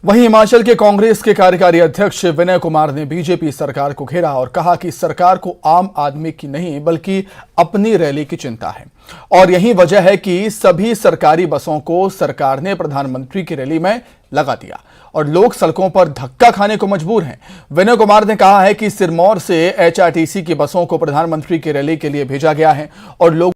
वहीं हिमाचल के कांग्रेस के कार्यकारी अध्यक्ष विनय कुमार ने बीजेपी सरकार को घेरा और कहा कि सरकार को आम आदमी की नहीं बल्कि अपनी रैली की चिंता है और यही वजह है कि सभी सरकारी बसों को सरकार ने प्रधानमंत्री की रैली में लगा दिया और लोग सड़कों पर धक्का खाने को मजबूर हैं। विनय कुमार ने कहा है कि सिरमौर से एचआरटीसी की बसों को प्रधानमंत्री की रैली के लिए भेजा गया है और लोग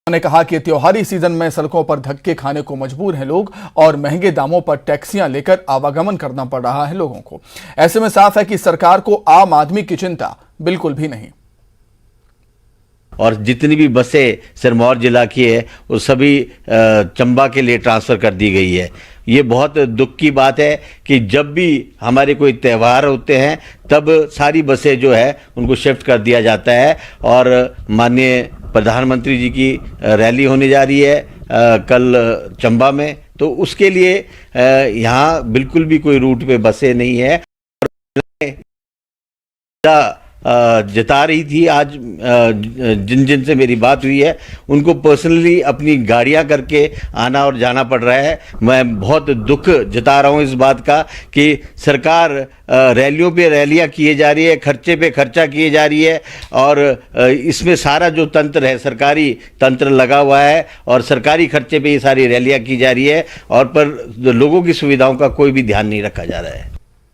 ने कहा कि त्योहारी सीजन में सड़कों पर धक्के खाने को मजबूर हैं लोग और महंगे दामों पर टैक्सियां लेकर आवागमन करना पड़ रहा है लोगों को। ऐसे में साफ है कि सरकार को आम आदमी की चिंता बिल्कुल भी नहीं। और जितनी भी बसें सिरमौर जिला की है वो सभी चंबा के लिए ट्रांसफ़र कर दी गई है। ये बहुत दुख की बात है कि जब भी हमारे कोई त्यौहार होते हैं तब सारी बसें जो है उनको शिफ्ट कर दिया जाता है। और माननीय प्रधानमंत्री जी की रैली होने जा रही है कल चंबा में, तो उसके लिए यहाँ बिल्कुल भी कोई रूट पे बसें नहीं है। जता रही थी आज जिन जिन से मेरी बात हुई है उनको पर्सनली अपनी गाड़ियां करके आना और जाना पड़ रहा है। मैं बहुत दुख जता रहा हूं इस बात का कि सरकार रैलियों पे रैलियां किए जा रही है, खर्चे पे खर्चा किए जा रही है और इसमें सारा जो तंत्र है सरकारी तंत्र लगा हुआ है और सरकारी खर्चे पे ये सारी रैलियां की जा रही है और पर लोगों की सुविधाओं का कोई भी ध्यान नहीं रखा जा रहा है।